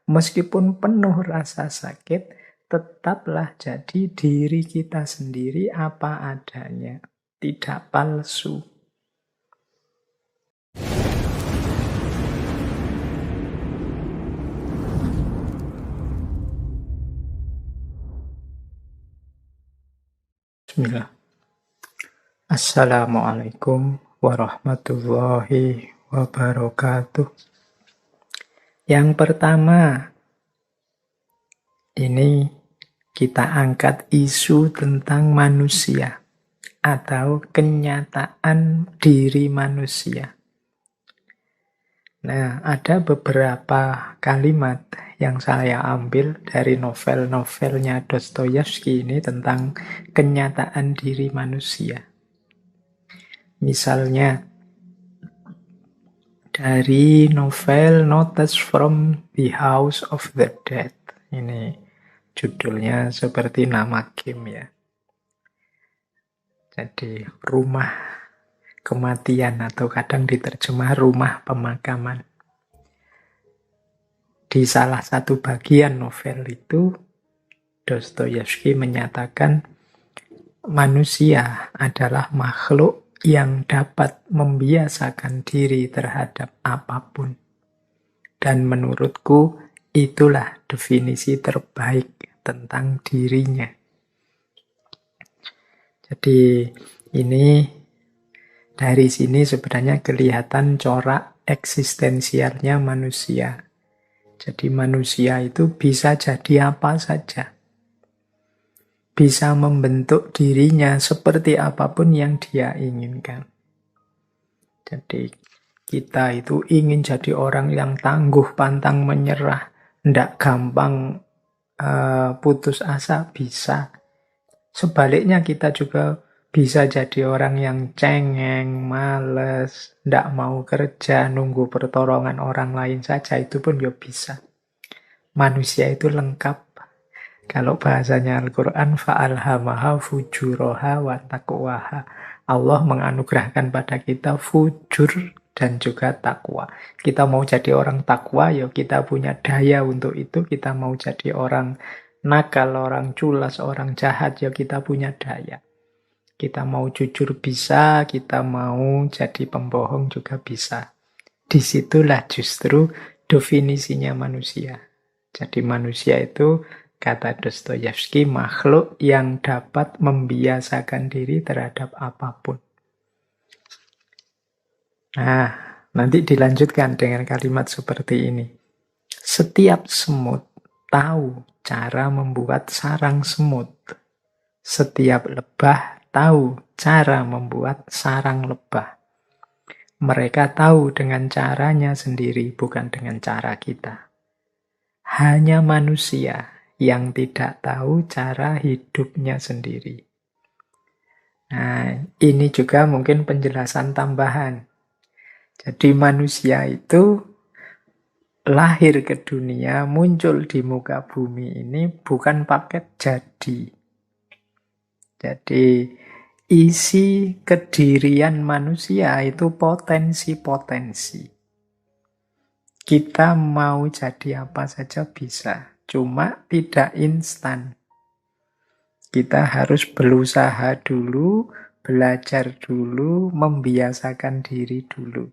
Meskipun penuh rasa sakit, tetaplah jadi diri kita sendiri apa adanya. Tidak palsu. Bismillah. Assalamualaikum warahmatullahi wabarakatuh. Yang pertama, ini kita angkat isu tentang manusia atau kenyataan diri manusia. Nah, ada beberapa kalimat yang saya ambil dari novel-novelnya Dostoyevsky ini tentang kenyataan diri manusia. Misalnya, dari novel Notes from the House of the Dead. Ini judulnya seperti nama game ya. Jadi, rumah kematian atau kadang diterjemah rumah pemakaman. Di salah satu bagian novel itu, Dostoyevsky menyatakan manusia adalah makhluk yang dapat membiasakan diri terhadap apapun. Dan menurutku itulah definisi terbaik tentang dirinya. Jadi ini dari sini sebenarnya kelihatan corak eksistensialnya manusia. Jadi manusia itu bisa jadi apa saja. Bisa membentuk dirinya seperti apapun yang dia inginkan. Jadi kita itu ingin jadi orang yang tangguh, pantang menyerah, tidak gampang putus asa, bisa. Sebaliknya kita juga bisa jadi orang yang cengeng, males, tidak mau kerja, nunggu pertolongan orang lain saja, itu pun ya bisa. Manusia itu lengkap. Kalau bahasanya Al-Quran, fa'alhamaha fujuroha wa taqwaha. Allah menganugerahkan pada kita fujur dan juga takwa. Kita mau jadi orang takwa, ya kita punya daya untuk itu. Kita mau jadi orang nakal, orang culas, orang jahat, ya kita punya daya. Kita mau jujur bisa, kita mau jadi pembohong juga bisa. Disitulah justru definisinya manusia. Jadi manusia itu, kata Dostoyevsky, makhluk yang dapat membiasakan diri terhadap apapun. Nah, nanti dilanjutkan dengan kalimat seperti ini. Setiap semut tahu cara membuat sarang semut. Setiap lebah tahu cara membuat sarang lebah. Mereka tahu dengan caranya sendiri, bukan dengan cara kita. Hanya manusia yang tidak tahu cara hidupnya sendiri. Nah, ini juga mungkin penjelasan tambahan. Jadi manusia itu lahir ke dunia, muncul di muka bumi ini bukan paket jadi. Jadi isi kedirian manusia itu potensi-potensi. Kita mau jadi apa saja bisa, cuma tidak instan. Kita harus berusaha dulu, belajar dulu, membiasakan diri dulu.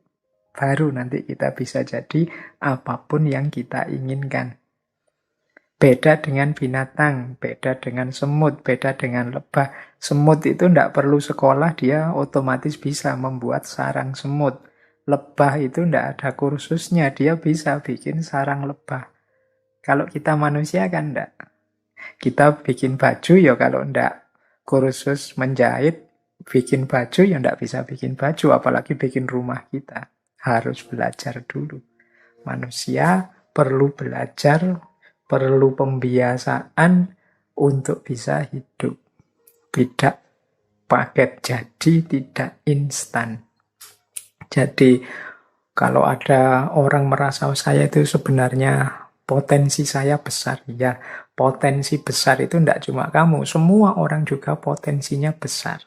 Baru nanti kita bisa jadi apapun yang kita inginkan. Beda dengan binatang, beda dengan semut, beda dengan lebah. Semut itu tidak perlu sekolah, dia otomatis bisa membuat sarang semut. Lebah itu tidak ada kursusnya, dia bisa bikin sarang lebah. Kalau kita manusia kan tidak. Kita bikin baju ya kalau tidak kursus menjahit, bikin baju ya tidak bisa bikin baju, apalagi bikin rumah kita. Harus belajar dulu. Manusia perlu belajar, perlu pembiasaan untuk bisa hidup. Tidak paket jadi, tidak instan. Jadi kalau ada orang merasa saya itu sebenarnya potensi saya besar. Ya, potensi besar itu tidak cuma kamu. Semua orang juga potensinya besar.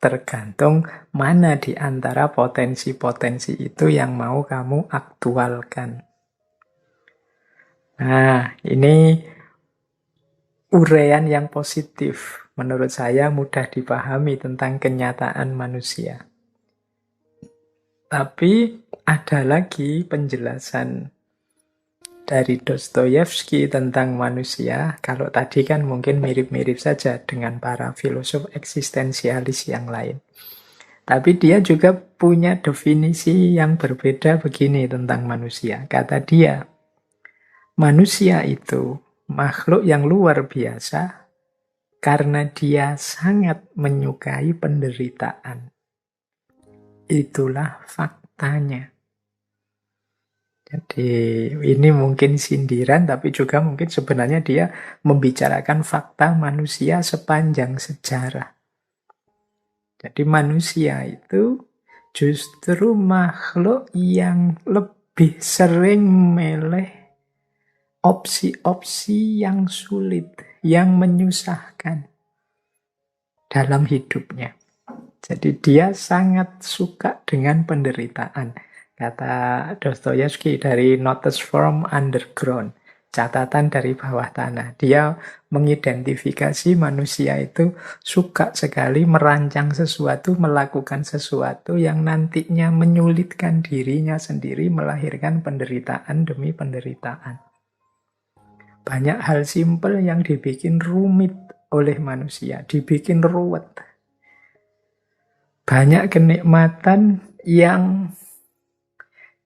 Tergantung mana di antara potensi-potensi itu yang mau kamu aktualkan. Nah, ini uraian yang positif. Menurut saya mudah dipahami tentang kenyataan manusia. Tapi ada lagi penjelasan dari Dostoyevsky tentang manusia. Kalau tadi kan mungkin mirip-mirip saja dengan para filosof eksistensialis yang lain. Tapi dia juga punya definisi yang berbeda begini tentang manusia. Kata dia, manusia itu makhluk yang luar biasa karena dia sangat menyukai penderitaan. Itulah faktanya. Jadi ini mungkin sindiran, tapi juga mungkin sebenarnya dia membicarakan fakta manusia sepanjang sejarah. Jadi manusia itu justru makhluk yang lebih sering memilih opsi-opsi yang sulit, yang menyusahkan dalam hidupnya. Jadi dia sangat suka dengan penderitaan. Kata Dostoyevsky dari Notes from Underground, catatan dari bawah tanah. Dia mengidentifikasi manusia itu suka sekali merancang sesuatu, melakukan sesuatu yang nantinya menyulitkan dirinya sendiri, melahirkan penderitaan demi penderitaan. Banyak hal simpel yang dibikin rumit oleh manusia, dibikin ruwet. Banyak kenikmatan yang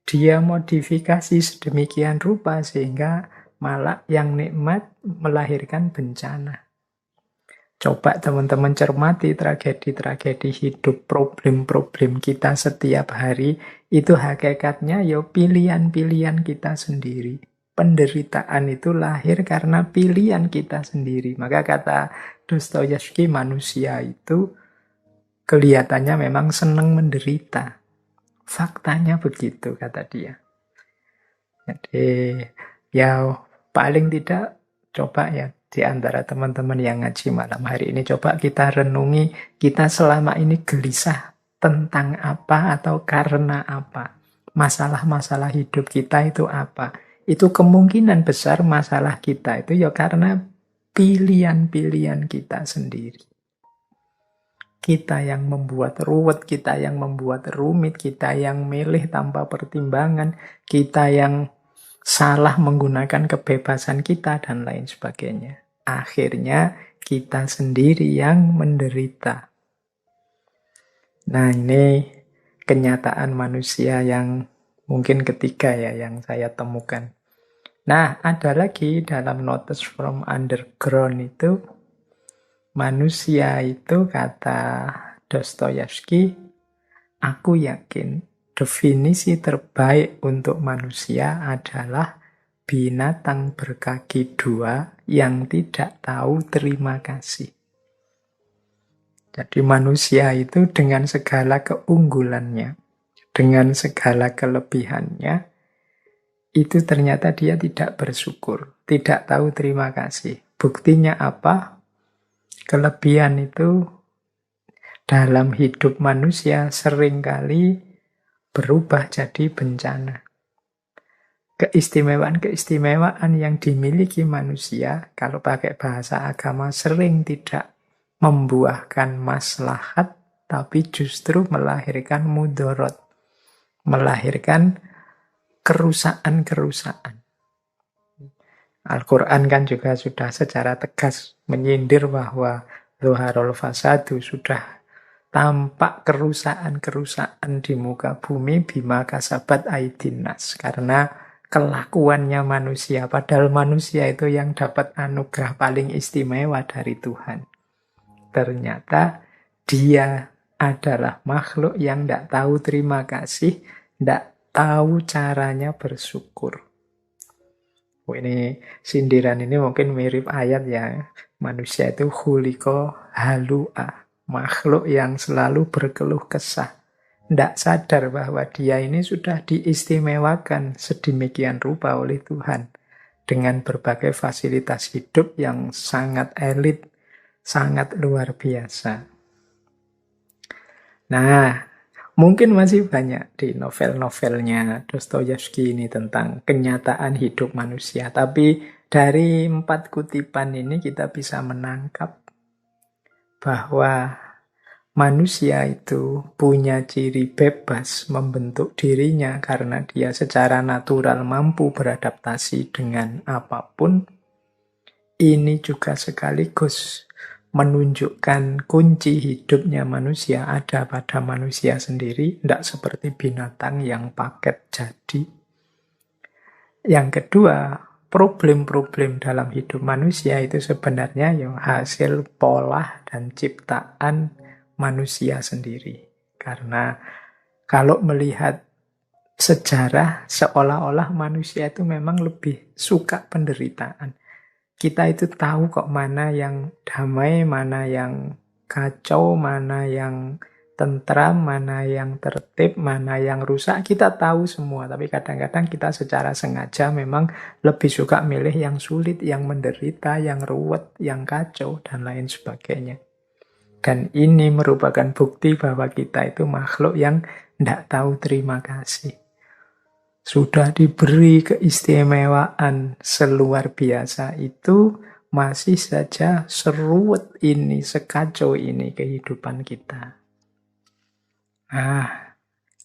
dia modifikasi sedemikian rupa sehingga malah yang nikmat melahirkan bencana. Coba teman-teman cermati tragedi-tragedi hidup, problem-problem kita setiap hari, itu hakikatnya ya pilihan-pilihan kita sendiri. Penderitaan itu lahir karena pilihan kita sendiri. Maka kata Dostoyevsky, manusia itu kelihatannya memang senang menderita. Faktanya begitu, kata dia. Jadi, ya paling tidak coba ya di antara teman-teman yang ngaji malam hari ini, coba kita renungi kita selama ini gelisah tentang apa atau karena apa. Masalah-masalah hidup kita itu apa. Itu kemungkinan besar masalah kita itu ya karena pilihan-pilihan kita sendiri. Kita yang membuat ruwet, kita yang membuat rumit, kita yang milih tanpa pertimbangan, kita yang salah menggunakan kebebasan kita, dan lain sebagainya. Akhirnya kita sendiri yang menderita. Nah, ini kenyataan manusia yang mungkin ketiga ya yang saya temukan. Nah, ada lagi dalam Notes from Underground itu, manusia itu kata Dostoyevsky, aku yakin definisi terbaik untuk manusia adalah binatang berkaki dua yang tidak tahu terima kasih. Jadi manusia itu dengan segala keunggulannya, dengan segala kelebihannya, itu ternyata dia tidak bersyukur, tidak tahu terima kasih. Buktinya apa? Kelebihan itu dalam hidup manusia seringkali berubah jadi bencana. Keistimewaan-keistimewaan yang dimiliki manusia, kalau pakai bahasa agama, sering tidak membuahkan maslahat, tapi justru melahirkan mudorot, melahirkan kerusakan-kerusakan. Al-Quran kan juga sudah secara tegas menyindir bahwa Zuharul Fasadu, sudah tampak kerusakan-kerusakan di muka bumi bima kasabat aidinnas, karena kelakuannya manusia, padahal manusia itu yang dapat anugerah paling istimewa dari Tuhan. Ternyata dia adalah makhluk yang tidak tahu terima kasih, tidak tahu caranya bersyukur. Ini sindiran ini mungkin mirip ayat ya. Manusia itu khuliqo halu'a, makhluk yang selalu berkeluh kesah. Tidak sadar bahwa dia ini sudah diistimewakan sedemikian rupa oleh Tuhan. Dengan berbagai fasilitas hidup yang sangat elit, sangat luar biasa. Nah, Mungkin masih banyak di novel-novelnya Dostoyevsky ini tentang kenyataan hidup manusia. Tapi dari 4 kutipan ini kita bisa menangkap bahwa manusia itu punya ciri bebas membentuk dirinya karena dia secara natural mampu beradaptasi dengan apapun. Ini juga sekaligus menunjukkan kunci hidupnya manusia ada pada manusia sendiri, tidak seperti binatang yang paket jadi. Yang kedua, problem-problem dalam hidup manusia itu sebenarnya yang hasil pola dan ciptaan manusia sendiri. Karena kalau melihat sejarah, seolah-olah manusia itu memang lebih suka penderitaan. Kita itu tahu kok mana yang damai, mana yang kacau, mana yang tentram, mana yang tertib, mana yang rusak. Kita tahu semua, tapi kadang-kadang kita secara sengaja memang lebih suka milih yang sulit, yang menderita, yang ruwet, yang kacau, dan lain sebagainya. Dan ini merupakan bukti bahwa kita itu makhluk yang tidak tahu terima kasih. Sudah diberi keistimewaan seluar biasa itu, masih saja seruwet ini, sekacau ini kehidupan kita. Nah,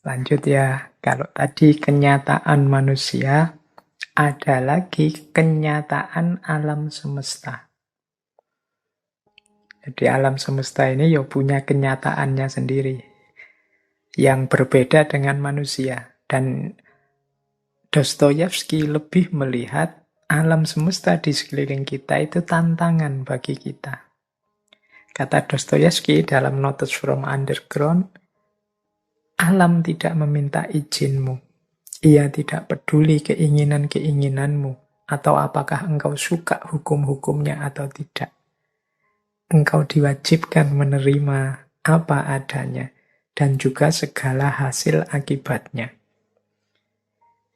lanjut ya. Kalau tadi kenyataan manusia, ada lagi kenyataan alam semesta. Jadi alam semesta ini ya punya kenyataannya sendiri, yang berbeda dengan manusia. Dan Dostoyevsky lebih melihat alam semesta di sekeliling kita itu tantangan bagi kita. Kata Dostoyevsky dalam Notes from Underground, alam tidak meminta izinmu. Ia tidak peduli keinginan-keinginanmu, atau apakah engkau suka hukum-hukumnya atau tidak. Engkau diwajibkan menerima apa adanya, dan juga segala hasil akibatnya.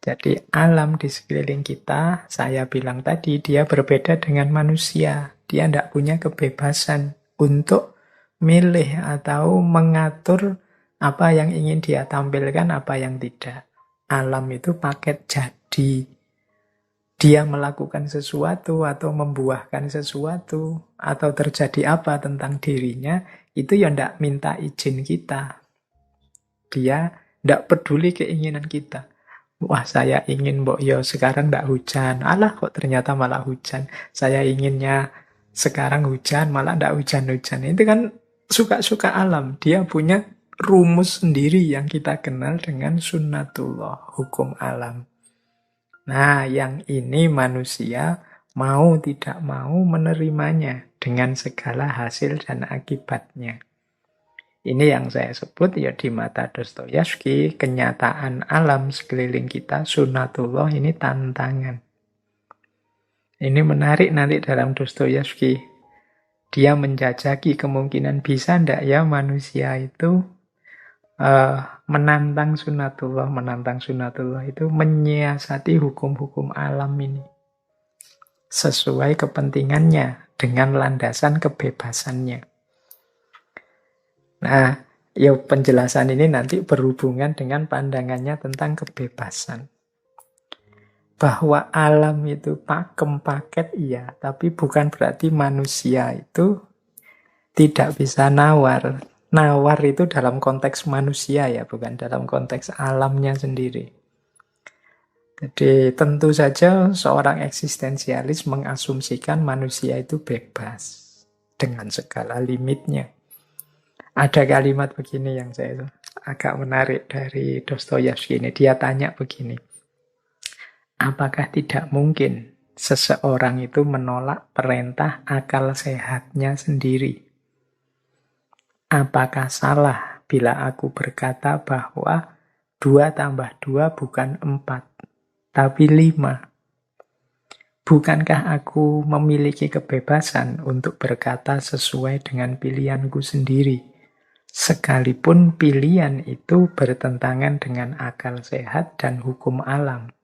Jadi alam di sekeliling kita, saya bilang tadi, dia berbeda dengan manusia. Dia tidak punya kebebasan untuk milih atau mengatur apa yang ingin dia tampilkan, apa yang tidak. Alam itu paket jadi. Dia melakukan sesuatu atau membuahkan sesuatu, atau terjadi apa tentang dirinya, itu ya tidak minta izin kita. Dia tidak peduli keinginan kita. Wah, saya ingin mbok yo sekarang ndak hujan. Alah, kok ternyata malah hujan. Saya inginnya sekarang hujan, malah ndak hujan-hujan. Itu kan suka-suka alam. Dia punya rumus sendiri yang kita kenal dengan sunnatullah, hukum alam. Nah, yang ini manusia mau tidak mau menerimanya dengan segala hasil dan akibatnya. Ini yang saya sebut ya di mata Dostoyevsky, kenyataan alam sekeliling kita, sunnatullah, ini tantangan. Ini menarik nanti dalam Dostoyevsky. Dia menjajaki kemungkinan bisa ndak ya manusia itu menantang sunnatullah itu menyiasati hukum-hukum alam ini. Sesuai kepentingannya dengan landasan kebebasannya. Nah, ya penjelasan ini nanti berhubungan dengan pandangannya tentang kebebasan. Bahwa alam itu pakem paket, iya, tapi bukan berarti manusia itu tidak bisa nawar. Nawar itu dalam konteks manusia ya, bukan dalam konteks alamnya sendiri. Jadi tentu saja seorang eksistensialis mengasumsikan manusia itu bebas dengan segala limitnya. Ada kalimat begini yang saya agak menarik dari Dostoyevsky ini. Dia tanya begini, apakah tidak mungkin seseorang itu menolak perintah akal sehatnya sendiri? Apakah salah bila aku berkata bahwa 2 tambah 2 bukan 4, tapi 5? Bukankah aku memiliki kebebasan untuk berkata sesuai dengan pilihanku sendiri? Sekalipun pilihan itu bertentangan dengan akal sehat dan hukum alam.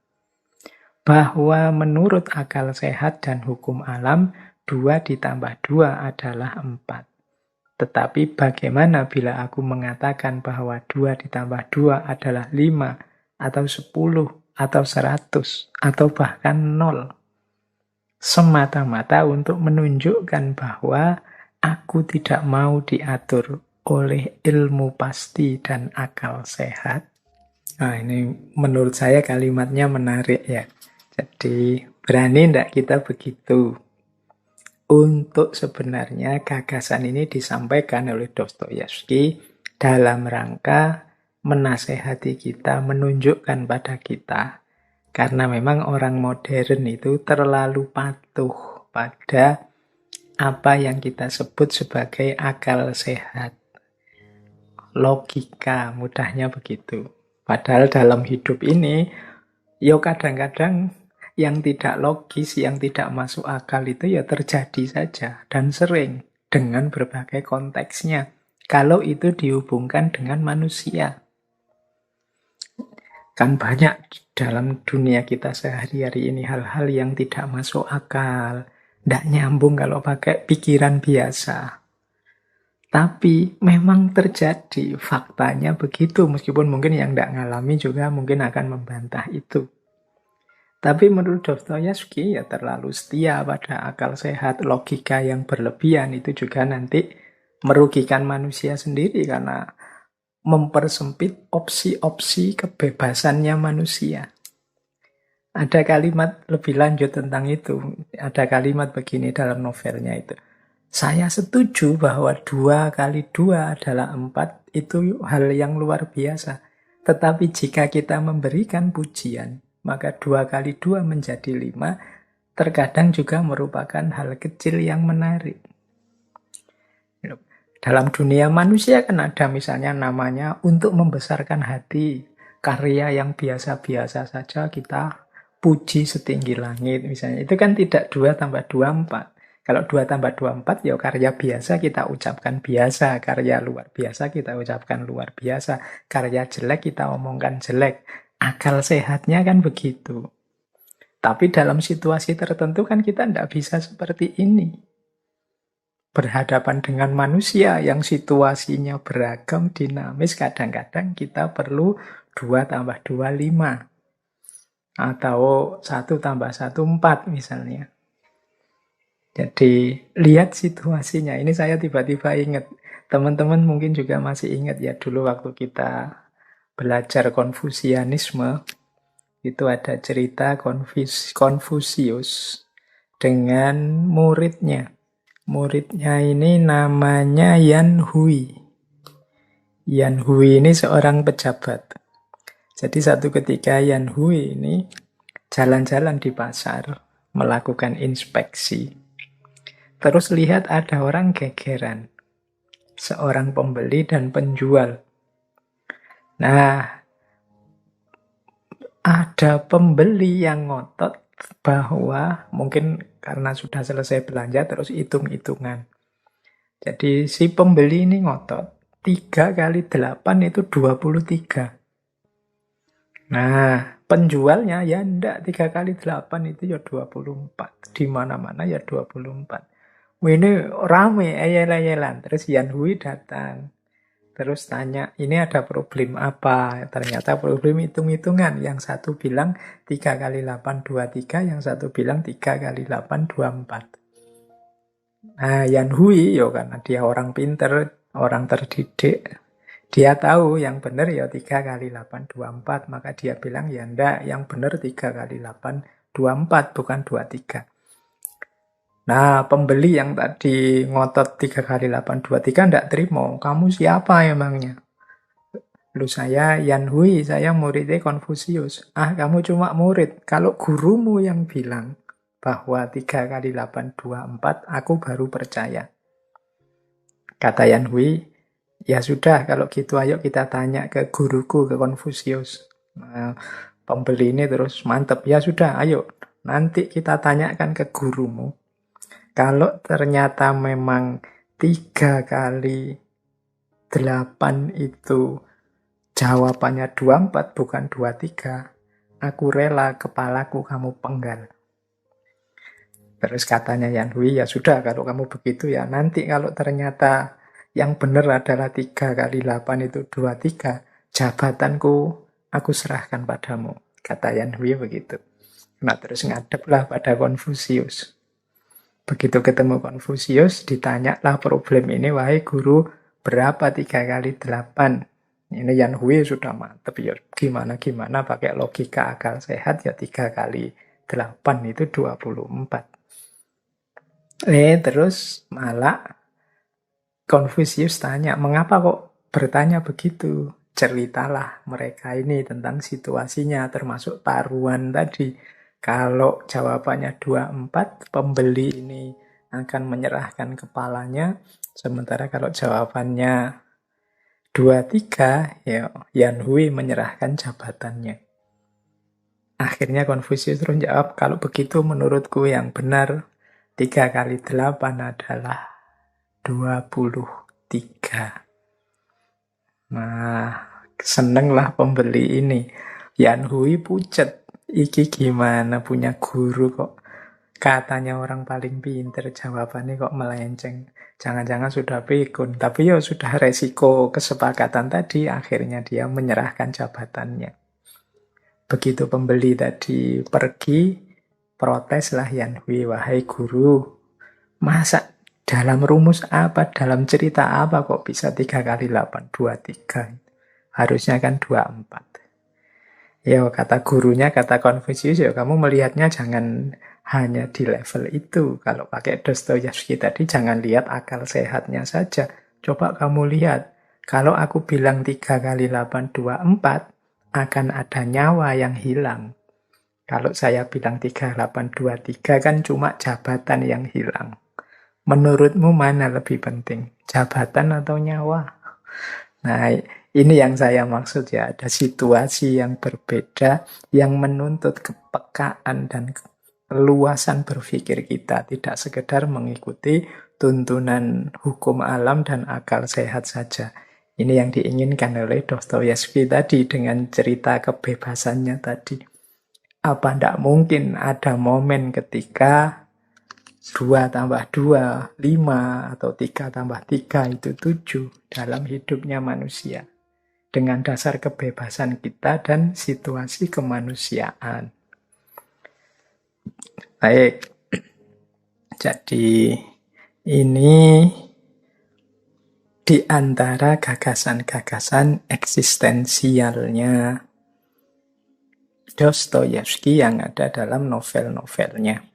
Bahwa menurut akal sehat dan hukum alam, 2 ditambah 2 adalah 4. Tetapi bagaimana bila aku mengatakan bahwa 2 ditambah 2 adalah 5, atau 10, atau 100, atau bahkan 0. Semata-mata untuk menunjukkan bahwa aku tidak mau diatur oleh ilmu pasti dan akal sehat. Nah, ini menurut saya kalimatnya menarik ya. Jadi berani tidak kita begitu? Untuk sebenarnya gagasan ini disampaikan oleh Dostoyevsky dalam rangka menasehati kita, menunjukkan pada kita. Karena memang orang modern itu terlalu patuh pada apa yang kita sebut sebagai akal sehat. Logika, mudahnya begitu. Padahal dalam hidup ini, kadang-kadang yang tidak logis, yang tidak masuk akal itu ya terjadi saja. Dan sering dengan berbagai konteksnya. Kalau itu dihubungkan dengan manusia. Kan banyak dalam dunia kita sehari-hari ini hal-hal yang tidak masuk akal. Tidak nyambung kalau pakai pikiran biasa. Tapi memang terjadi, faktanya begitu. Meskipun mungkin yang tidak ngalami juga mungkin akan membantah itu. Tapi menurut Dostoyevsky ya terlalu setia pada akal sehat. Logika yang berlebihan itu juga nanti merugikan manusia sendiri karena mempersempit opsi-opsi kebebasannya manusia. Ada kalimat lebih lanjut tentang itu. Ada kalimat begini dalam novelnya itu. Saya setuju bahwa 2 kali 2 adalah 4, itu hal yang luar biasa. Tetapi jika kita memberikan pujian, maka 2 kali 2 menjadi 5, terkadang juga merupakan hal kecil yang menarik. Dalam dunia manusia kan ada misalnya namanya untuk membesarkan hati. Karya yang biasa-biasa saja kita puji setinggi langit misalnya. Itu kan tidak 2 tambah 2, 4. Kalau 2 tambah 2, 4, ya karya biasa kita ucapkan biasa. Karya luar biasa kita ucapkan luar biasa. Karya jelek kita omongkan jelek. Akal sehatnya kan begitu. Tapi dalam situasi tertentu kan kita tidak bisa seperti ini. Berhadapan dengan manusia yang situasinya beragam, dinamis, kadang-kadang kita perlu 2 tambah 2, 5. Atau 1 tambah 1, 4 misalnya. Jadi lihat situasinya. Ini saya tiba-tiba ingat. Teman-teman mungkin juga masih ingat ya dulu waktu kita belajar Konfusianisme. Itu ada cerita Konfusius dengan muridnya. Muridnya ini namanya Yan Hui. Yan Hui ini seorang pejabat. Jadi satu ketika Yan Hui ini jalan-jalan di pasar, melakukan inspeksi. Terus lihat ada orang gegeran. Seorang pembeli dan penjual. Nah, ada pembeli yang ngotot bahwa mungkin karena sudah selesai belanja terus hitung-hitungan. Jadi si pembeli ini ngotot. 3 kali 8 itu 23. Nah, penjualnya ya enggak. 3 kali 8 itu ya 24. Di mana-mana ya 24. Ini rame, ayel-ayelan. Terus Yan Hui datang. Terus tanya, ini ada problem apa? Ternyata problem hitung-hitungan. Yang satu bilang 3 kali 8, 23. Yang satu bilang 3 kali 8, 24. Nah, Yan Hui, karena dia orang pinter, orang terdidik. Dia tahu yang benar ya 3 kali 8, 24. Maka dia bilang, ya enggak, yang benar 3 kali 8, 24, bukan 23. Nah, pembeli yang tadi ngotot 3 kali 8, 23 enggak terima. Kamu siapa emangnya? Lu saya Yan Hui, saya muridnya Konfusius. Ah, kamu cuma murid. Kalau gurumu yang bilang bahwa 3 kali 8, 24, aku baru percaya. Kata Yan Hui, ya sudah kalau gitu ayo kita tanya ke guruku, ke Konfusius. Nah, pembeli ini terus mantep. Ya sudah, ayo. Nanti kita tanyakan ke gurumu. Kalau ternyata memang 3 kali 8 itu jawabannya 24 bukan 23, aku rela kepalaku kamu penggal. Terus katanya Yan Hui, ya sudah kalau kamu begitu ya nanti kalau ternyata yang benar adalah 3 kali 8 itu 23, jabatanku aku serahkan padamu. Kata Yan Hui begitu. Nah terus ngadeplah pada Konfusius. Begitu ketemu Konfusius, ditanyalah problem ini, wahai guru, berapa 3 kali 8? Ini Yan Hui sudah mantep ya, gimana-gimana pakai logika akal sehat ya 3 kali 8 itu 24. Terus malah Konfusius tanya, mengapa kok bertanya begitu? Ceritalah mereka ini tentang situasinya, termasuk taruhan tadi. Kalau jawabannya 24, pembeli ini akan menyerahkan kepalanya. Sementara kalau jawabannya 23, ya Yan Hui menyerahkan jabatannya. Akhirnya Konfusius terus jawab, kalau begitu menurutku yang benar 3 kali 8 adalah 23. Nah, senenglah pembeli ini. Yan Hui pucet. Iki gimana punya guru kok katanya orang paling pinter, jawabannya kok melenceng. Jangan-jangan sudah pikun. Tapi ya sudah resiko kesepakatan tadi, akhirnya dia menyerahkan jabatannya. Begitu pembeli tadi pergi, proteslah Yan Hui, wahai guru, masa dalam rumus apa, dalam cerita apa kok bisa 3 kali 8, 23. Harusnya kan 24. Ya kata gurunya, kata Konfusius, ya kamu melihatnya jangan hanya di level itu. Kalau pakai Dostoyevsky tadi, jangan lihat akal sehatnya saja. Coba kamu lihat, kalau aku bilang 3 kali 8, 24, akan ada nyawa yang hilang. Kalau saya bilang 3, 8, 23 kan cuma jabatan yang hilang. Menurutmu mana lebih penting? Jabatan atau nyawa? Nah, ini yang saya maksud ya. Ada situasi yang berbeda yang menuntut kepekaan dan keluasan berpikir kita. Tidak sekedar mengikuti tuntunan hukum alam dan akal sehat saja. Ini yang diinginkan oleh Dostoyevsky tadi dengan cerita kebebasannya tadi. Apa tidak mungkin ada momen ketika 2 tambah 2, 5, atau 3 tambah 3 itu 7 dalam hidupnya manusia. Dengan dasar kebebasan kita dan situasi kemanusiaan. Baik, jadi ini di antara gagasan-gagasan eksistensialnya Dostoyevsky yang ada dalam novel-novelnya.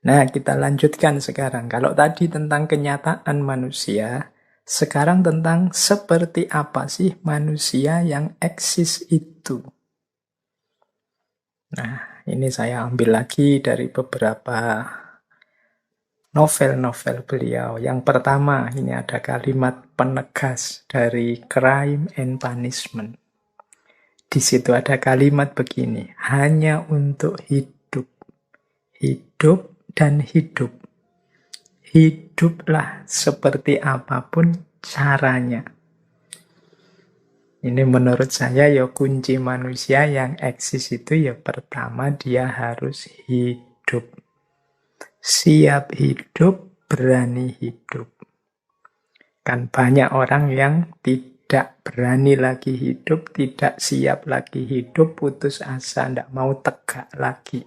Nah, kita lanjutkan sekarang. Kalau tadi tentang kenyataan manusia, sekarang tentang seperti apa sih manusia yang eksis itu. Nah, ini saya ambil lagi dari beberapa novel-novel beliau. Yang pertama, ini ada kalimat penegas dari Crime and Punishment. Di situ ada kalimat begini, hanya untuk hidup. Hidup dan hidup. Hiduplah seperti apapun caranya. Ini menurut saya ya kunci manusia yang eksis itu ya pertama dia harus hidup. Siap hidup, berani hidup. Kan banyak orang yang tidak berani lagi hidup, tidak siap lagi hidup, putus asa, tidak mau tegak lagi.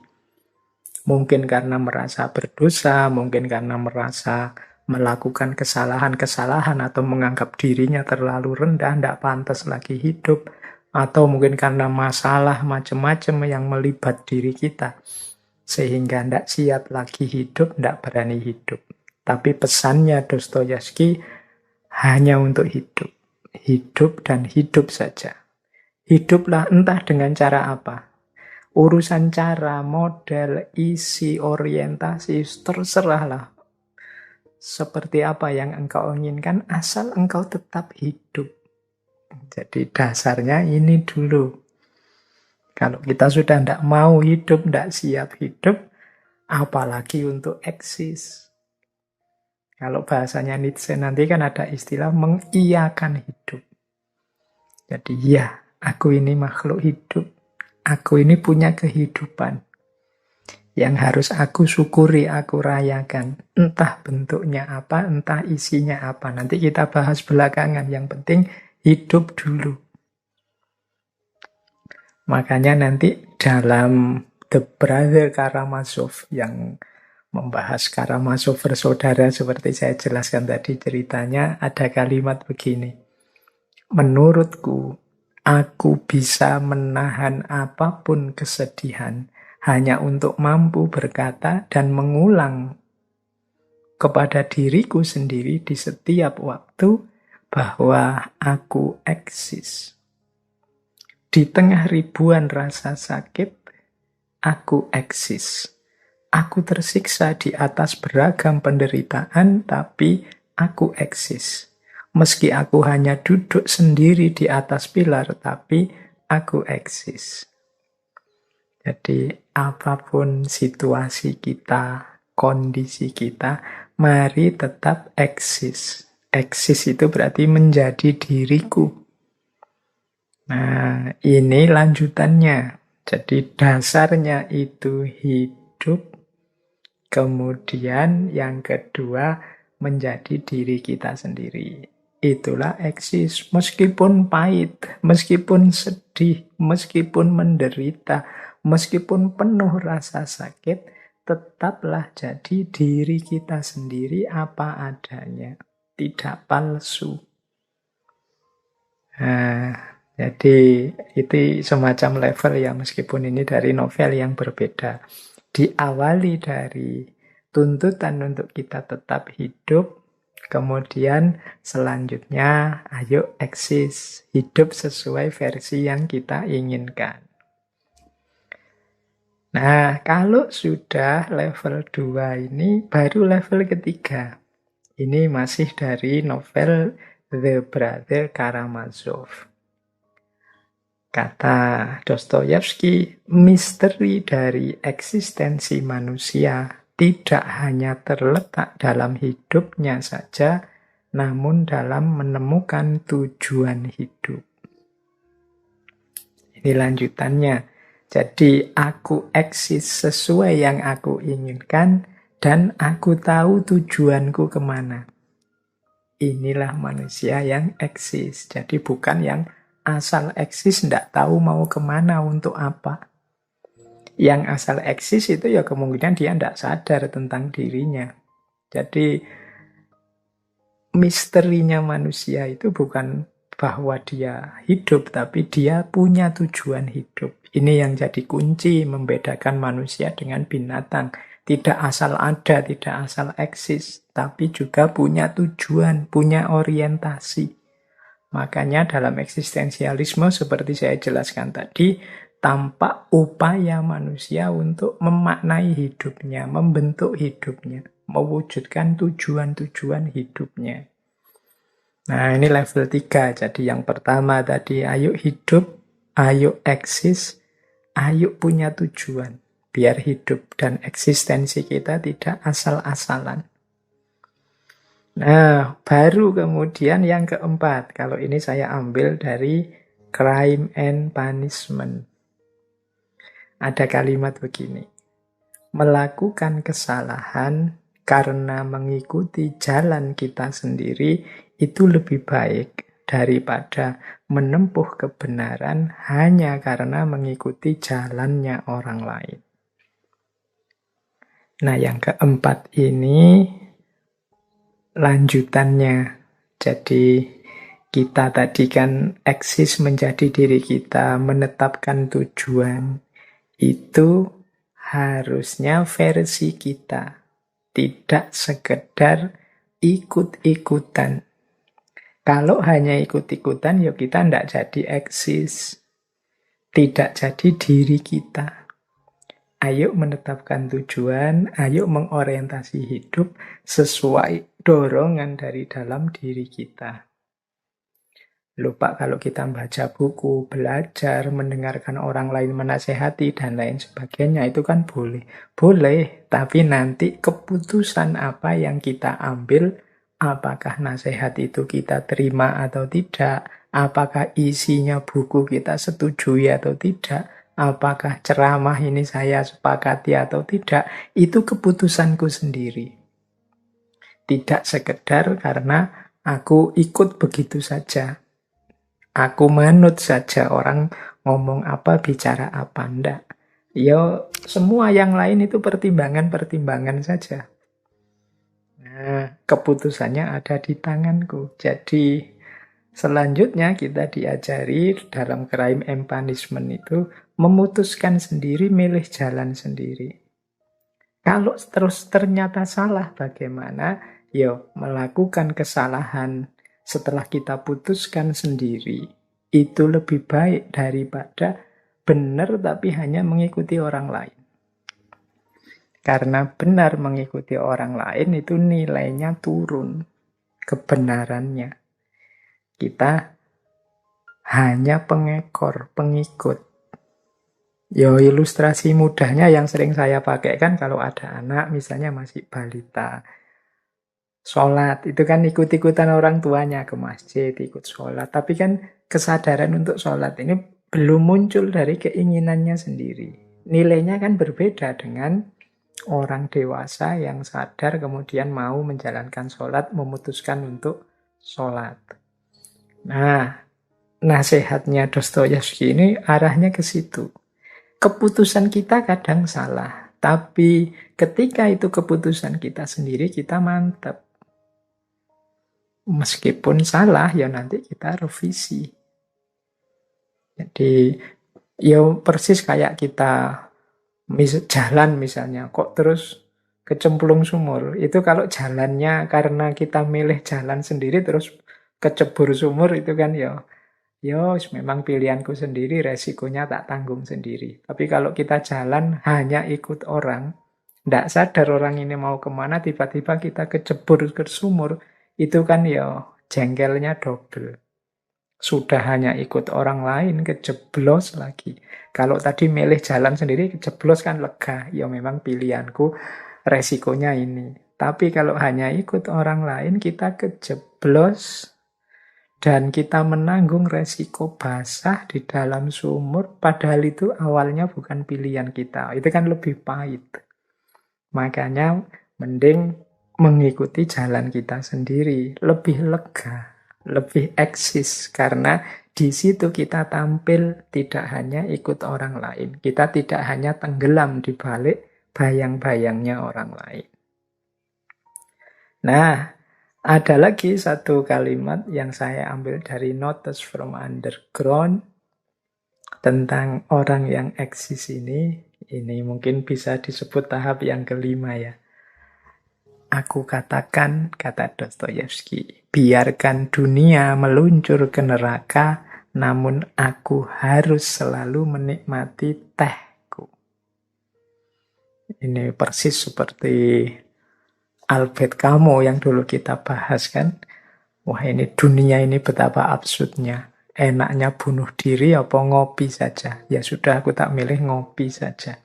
Mungkin karena merasa berdosa, mungkin karena merasa melakukan kesalahan-kesalahan atau menganggap dirinya terlalu rendah, tidak pantas lagi hidup, atau mungkin karena masalah macam-macam yang melibat diri kita, sehingga tidak siap lagi hidup, tidak berani hidup. Tapi pesannya Dostoyevsky hanya untuk hidup. Hidup dan hidup saja. Hiduplah entah dengan cara apa. Urusan cara, model, isi, orientasi, terserahlah. Seperti apa yang engkau inginkan, asal engkau tetap hidup. Jadi dasarnya ini dulu. Kalau kita sudah tidak mau hidup, tidak siap hidup, apalagi untuk eksis. Kalau bahasanya Nietzsche nanti kan ada istilah mengiyakan hidup. Jadi ya, aku ini makhluk hidup. Aku ini punya kehidupan. yang harus aku syukuri, aku rayakan. Entah bentuknya apa, entah isinya apa. Nanti kita bahas belakangan. Yang penting hidup dulu. Makanya nanti dalam The Brother Karamazov yang membahas Karamazov bersaudara seperti saya jelaskan tadi ceritanya, ada kalimat begini. Menurutku, aku bisa menahan apapun kesedihan hanya untuk mampu berkata dan mengulang kepada diriku sendiri di setiap waktu bahwa aku eksis. Di tengah ribuan rasa sakit, aku eksis. Aku tersiksa di atas beragam penderitaan, tapi aku eksis. Meski aku hanya duduk sendiri di atas pilar, tapi aku eksis. Jadi apapun situasi kita, kondisi kita, mari tetap eksis. Eksis itu berarti menjadi diriku. Nah, ini lanjutannya. Jadi dasarnya itu hidup. Kemudian yang kedua menjadi diri kita sendiri. Itulah eksis. Meskipun pahit, meskipun sedih, meskipun menderita, meskipun penuh rasa sakit, tetaplah jadi diri kita sendiri apa adanya. Tidak palsu. Nah, jadi itu semacam level ya, meskipun ini dari novel yang berbeda. Diawali dari tuntutan untuk kita tetap hidup, kemudian selanjutnya ayo eksis, hidup sesuai versi yang kita inginkan. Nah, kalau sudah level 2 ini baru level ketiga. Ini masih dari novel The Brother Karamazov. Kata Dostoyevsky, misteri dari eksistensi manusia tidak hanya terletak dalam hidupnya saja, namun dalam menemukan tujuan hidup. Ini lanjutannya. Jadi aku eksis sesuai yang aku inginkan dan aku tahu tujuanku kemana. Inilah manusia yang eksis. Jadi bukan yang asal eksis, tidak tahu mau kemana, untuk apa. Yang asal eksis itu ya kemungkinan dia tidak sadar tentang dirinya. Jadi misterinya manusia itu bukan bahwa dia hidup, tapi dia punya tujuan hidup. Ini yang jadi kunci membedakan manusia dengan binatang. Tidak asal ada, tidak asal eksis, tapi juga punya tujuan, punya orientasi. Makanya dalam eksistensialisme seperti saya jelaskan tadi, tampak upaya manusia untuk memaknai hidupnya, membentuk hidupnya, mewujudkan tujuan-tujuan hidupnya. Nah, ini level 3. Jadi yang pertama tadi, ayo hidup, ayo eksis, ayo punya tujuan. Biar hidup dan eksistensi kita tidak asal-asalan. Nah, baru kemudian yang keempat. Kalau ini saya ambil dari Crime and Punishment. Ada kalimat begini. Melakukan kesalahan karena mengikuti jalan kita sendiri itu lebih baik daripada menempuh kebenaran hanya karena mengikuti jalannya orang lain. Nah, yang keempat ini lanjutannya. Jadi kita tadi kan eksis menjadi diri kita, menetapkan tujuan. Itu harusnya versi kita. Tidak sekedar ikut-ikutan. Kalau hanya ikut-ikutan, ya kita tidak jadi eksis. Tidak jadi diri kita. Ayo menetapkan tujuan, ayo mengorientasi hidup sesuai dorongan dari dalam diri kita. Lupa kalau kita membaca buku, belajar, mendengarkan orang lain menasehati, dan lain sebagainya, itu kan boleh. Boleh, tapi nanti keputusan apa yang kita ambil, apakah nasihat itu kita terima atau tidak, apakah isinya buku kita setujui atau tidak, apakah ceramah ini saya sepakati atau tidak, itu keputusanku sendiri. Tidak sekedar karena aku ikut begitu saja. Aku manut saja orang ngomong apa, bicara apa, enggak. Ya, semua yang lain itu pertimbangan-pertimbangan saja. Nah, keputusannya ada di tanganku. Jadi, selanjutnya kita diajari dalam crime and punishment itu memutuskan sendiri, milih jalan sendiri. Kalau terus ternyata salah bagaimana? Ya, melakukan kesalahan setelah kita putuskan sendiri itu lebih baik daripada benar tapi hanya mengikuti orang lain. Karena benar mengikuti orang lain itu nilainya turun, kebenarannya. Kita hanya pengekor, pengikut. Yo, ilustrasi mudahnya yang sering saya pakai kan kalau ada anak misalnya masih balita. Sholat, itu kan ikut-ikutan orang tuanya ke masjid, ikut sholat. Tapi kan kesadaran untuk sholat ini belum muncul dari keinginannya sendiri. Nilainya kan berbeda dengan orang dewasa yang sadar kemudian mau menjalankan sholat, memutuskan untuk sholat. Nah, nasihatnya Dostoyevsky ini arahnya ke situ. Keputusan kita kadang salah, tapi ketika itu keputusan kita sendiri, kita mantap. Meskipun salah, ya nanti kita revisi. Jadi, ya persis kayak kita jalan misalnya, kok terus kecemplung sumur. Itu kalau jalannya karena kita milih jalan sendiri terus kecebur sumur, itu kan ya memang pilihanku sendiri, resikonya tak tanggung sendiri. Tapi kalau kita jalan hanya ikut orang, tidak sadar orang ini mau kemana, tiba-tiba kita kecebur ke sumur, itu kan ya jengkelnya double. Sudah hanya ikut orang lain, kejeblos lagi. Kalau tadi milih jalan sendiri, kejeblos kan lega. Ya memang pilihanku, resikonya ini. Tapi kalau hanya ikut orang lain, kita kejeblos dan kita menanggung resiko basah di dalam sumur, padahal itu awalnya bukan pilihan kita. Itu kan lebih pahit. Makanya mending mengikuti jalan kita sendiri. Lebih lega, lebih eksis. Karena di situ kita tampil tidak hanya ikut orang lain. Kita tidak hanya tenggelam di balik bayang-bayangnya orang lain. Nah, ada lagi satu kalimat yang saya ambil dari Notes from Underground tentang orang yang eksis ini. Ini mungkin bisa disebut tahap yang kelima ya. Aku katakan, kata Dostoyevsky, biarkan dunia meluncur ke neraka, namun aku harus selalu menikmati tehku. Ini persis seperti Albert Camus yang dulu kita bahas kan. Wah, ini dunia ini betapa absurdnya. Enaknya bunuh diri apa ngopi saja. Ya sudah, aku tak milih ngopi saja.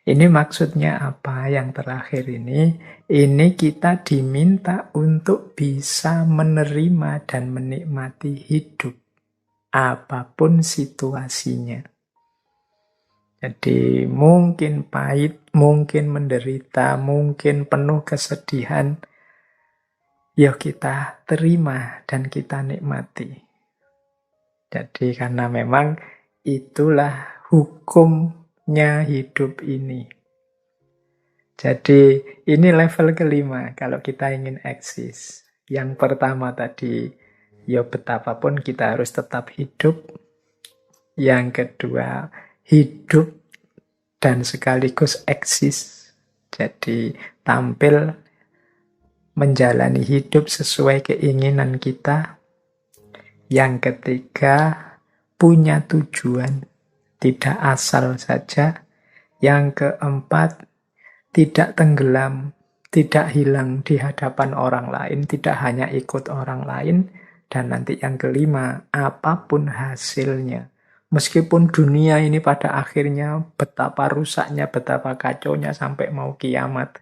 Ini maksudnya apa yang terakhir ini? Ini kita diminta untuk bisa menerima dan menikmati hidup. Apapun situasinya. Jadi mungkin pahit, mungkin menderita, mungkin penuh kesedihan. Ya kita terima dan kita nikmati. Jadi karena memang itulah hukumnya hidup ini. Jadi ini level kelima kalau kita ingin eksis. Yang pertama tadi, ya betapapun kita harus tetap hidup. Yang kedua, hidup dan sekaligus eksis. Jadi tampil menjalani hidup sesuai keinginan kita. Yang ketiga, punya tujuan, tidak asal saja. Yang keempat, tidak tenggelam, tidak hilang di hadapan orang lain, tidak hanya ikut orang lain. Dan nanti yang kelima, apapun hasilnya. Meskipun dunia ini pada akhirnya betapa rusaknya, betapa kacaunya sampai mau kiamat.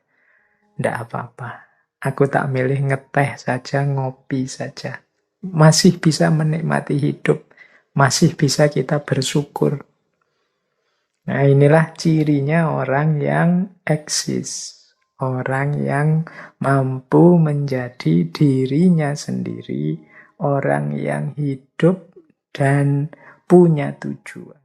Tidak apa-apa. Aku tak milih ngeteh saja, ngopi saja. Masih bisa menikmati hidup. Masih bisa kita bersyukur. Nah, inilah cirinya orang yang eksis. Orang yang mampu menjadi dirinya sendiri. Orang yang hidup dan punya tujuan.